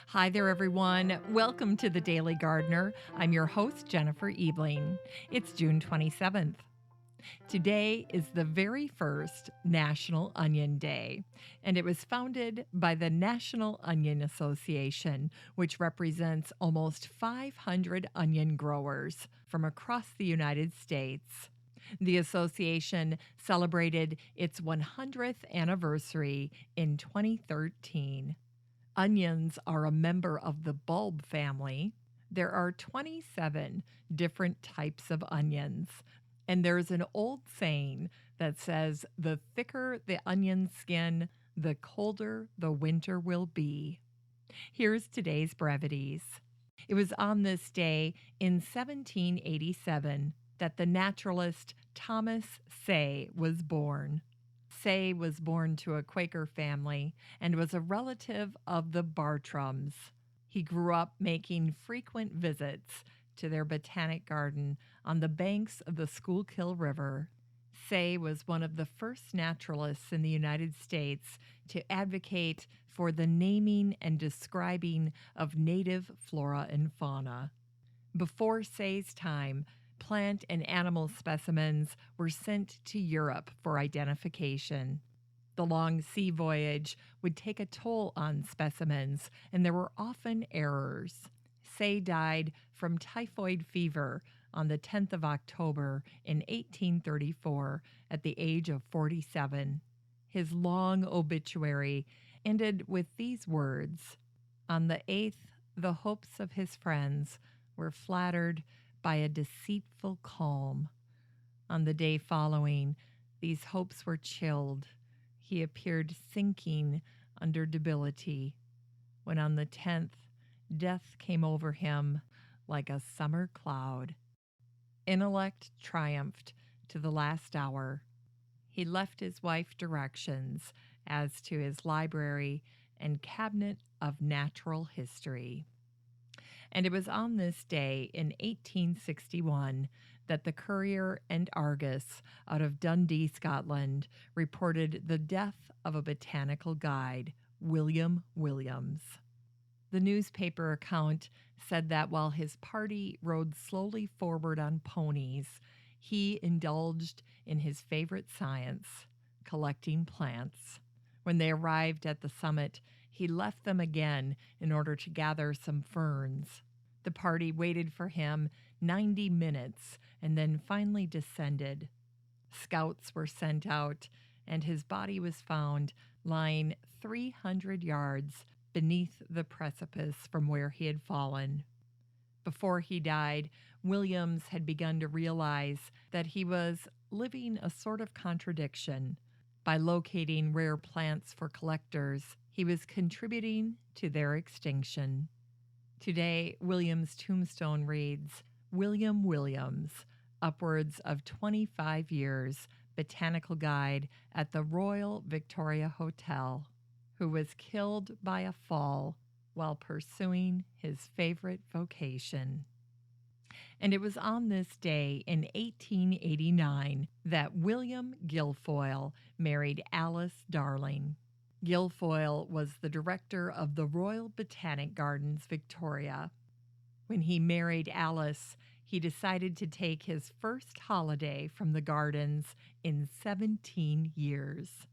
Hi there, everyone. Welcome to the Daily Gardener. I'm your host, Jennifer Ebling. It's June 27th. Today is the very first National Onion Day, and it was founded by the National Onion Association, which represents almost 500 onion growers from across the United States. The association celebrated its 100th anniversary in 2013. Onions are a member of the bulb family. There are 27 different types of onions. And there's an old saying that says, the thicker the onion skin, the colder the winter will be. Here's today's brevities. It was on this day in 1787 that the naturalist Thomas Say was born. Say was born to a Quaker family and was a relative of the Bartrams. He grew up making frequent visits to their botanic garden on the banks of the Schuylkill River. Say was one of the first naturalists in the United States to advocate for the naming and describing of native flora and fauna. Before Say's time, plant and animal specimens were sent to Europe for identification. The long sea voyage would take a toll on specimens, and there were often errors. Say died from typhoid fever on the 10th of October in 1834 at the age of 47. His long obituary ended with these words: "On the 8th, the hopes of his friends were flattered by a deceitful calm. On the day following, these hopes were chilled. He appeared sinking under debility, when on the 10th, death came over him like a summer cloud. Intellect triumphed to the last hour. He left his wife directions as to his library and cabinet of natural history." And it was on this day in 1861 that the Courier and Argus out of Dundee, Scotland, reported the death of a botanical guide, William Williams. The newspaper account said that while his party rode slowly forward on ponies, he indulged in his favorite science, collecting plants. When they arrived at the summit, he left them again in order to gather some ferns. The party waited for him 90 minutes and then finally descended. Scouts were sent out, and his body was found lying 300 yards beneath the precipice from where he had fallen. Before he died, Williams had begun to realize that he was living a sort of contradiction. By locating rare plants for collectors, he was contributing to their extinction. Today, Williams' tombstone reads, "William Williams, upwards of 25 years, botanical guide at the Royal Victoria Hotel, who was killed by a fall while pursuing his favorite vocation." And it was on this day in 1889 that William Guilfoyle married Alice Darling. Guilfoyle was the director of the Royal Botanic Gardens, Victoria. When he married Alice, he decided to take his first holiday from the gardens in 17 years.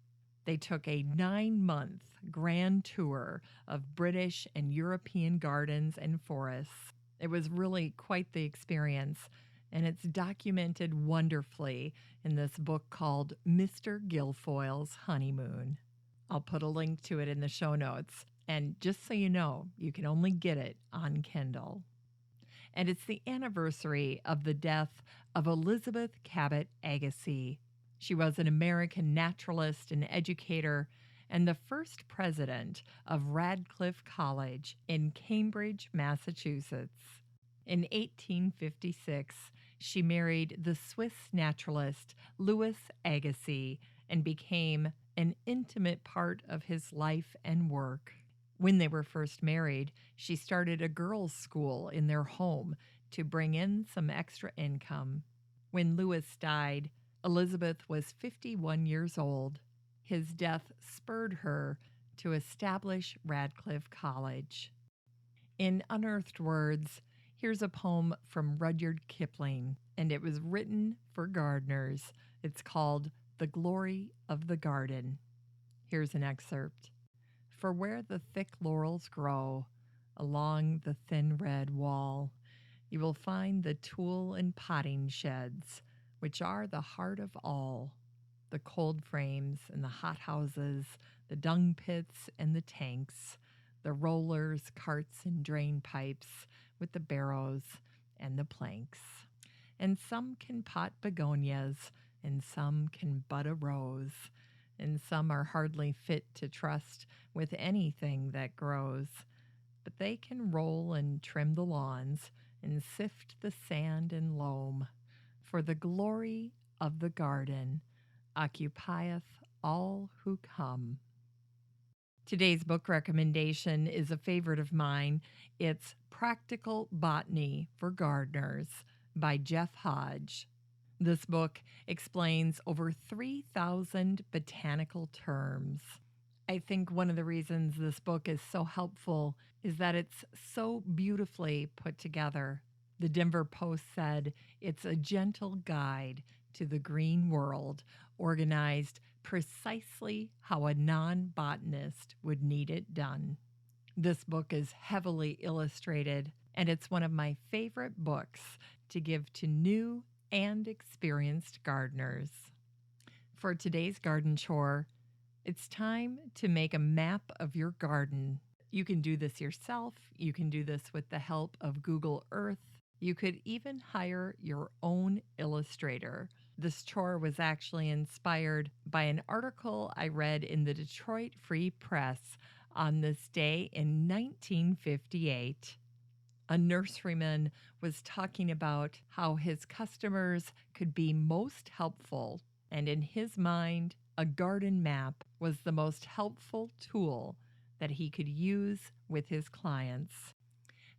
They took a 9-month grand tour of British and European gardens and forests. It was really quite the experience, and it's documented wonderfully in this book called Mr. Guilfoyle's Honeymoon. I'll put a link to it in the show notes, and just so you know, you can only get it on Kindle. And it's the anniversary of the death of Elizabeth Cabot Agassiz. She was an American naturalist and educator and the first president of Radcliffe College in Cambridge, Massachusetts. In 1856, she married the Swiss naturalist Louis Agassiz and became an intimate part of his life and work. When they were first married, she started a girls' school in their home to bring in some extra income. When Louis died, Elizabeth was 51 years old. His death spurred her to establish Radcliffe College. In Unearthed Words, here's a poem from Rudyard Kipling, and it was written for gardeners. It's called The Glory of the Garden. Here's an excerpt. For where the thick laurels grow along the thin red wall, you will find the tool and potting sheds, which are the heart of all. The cold frames and the hot houses, the dung pits and the tanks, the rollers, carts, and drain pipes with the barrows and the planks. And some can pot begonias, and some can bud a rose, and some are hardly fit to trust with anything that grows. But they can roll and trim the lawns, and sift the sand and loam, for the glory of the garden occupieth all who come. Today's book recommendation is a favorite of mine. It's Practical Botany for Gardeners by Jeff Hodge. This book explains over 3,000 botanical terms. I think one of the reasons this book is so helpful is that it's so beautifully put together. The Denver Post said it's a gentle guide to the green world, organized precisely how a non-botanist would need it done. This book is heavily illustrated, and it's one of my favorite books to give to new and experienced gardeners. For today's garden chore, it's time to make a map of your garden. You can do this yourself. You can do this with the help of Google Earth. You could even hire your own illustrator. This chore was actually inspired by an article I read in the Detroit Free Press on this day in 1958. A nurseryman was talking about how his customers could be most helpful, and in his mind, a garden map was the most helpful tool that he could use with his clients.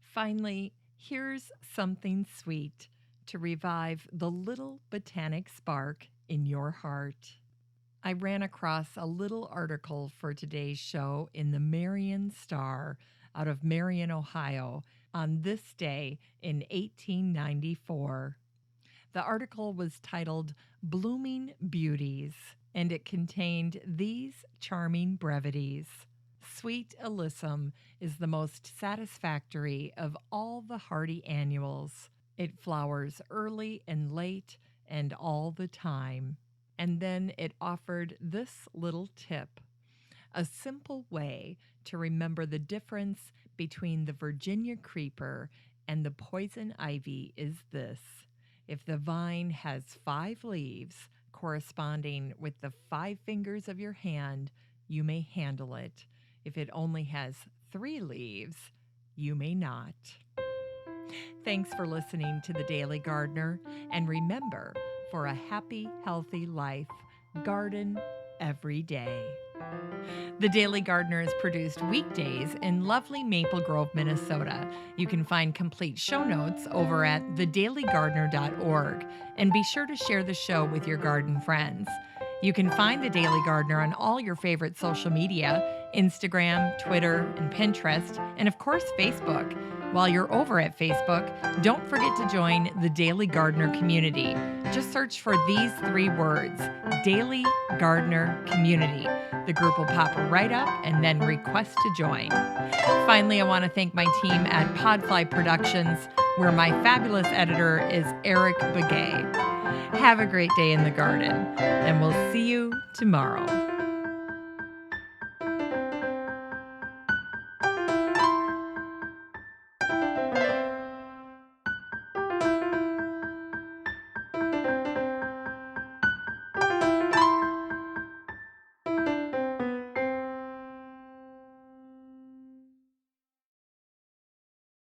Finally, here's something sweet to revive the little botanic spark in your heart. I ran across a little article for today's show in the Marion Star out of Marion, Ohio, on this day in 1894. The article was titled Blooming Beauties, and it contained these charming brevities. Sweet alyssum is the most satisfactory of all the hardy annuals. It flowers early and late and all the time. And then it offered this little tip. A simple way to remember the difference between the Virginia creeper and the poison ivy is this. If the vine has 5 leaves corresponding with the 5 fingers of your hand, you may handle it. If it only has 3 leaves, you may not. Thanks for listening to The Daily Gardener, and remember, for a happy, healthy life, garden every day. The Daily Gardener is produced weekdays in lovely Maple Grove, Minnesota. You can find complete show notes over at thedailygardener.org, and be sure to share the show with your garden friends. You can find The Daily Gardener on all your favorite social media, Instagram, Twitter, and Pinterest, and of course, Facebook. While you're over at Facebook, don't forget to join the Daily Gardener community. Just search for these 3 words, Daily Gardener Community. The group will pop right up, and then request to join. Finally, I want to thank my team at Podfly Productions, where my fabulous editor is Eric Begay. Have a great day in the garden, and we'll see you tomorrow.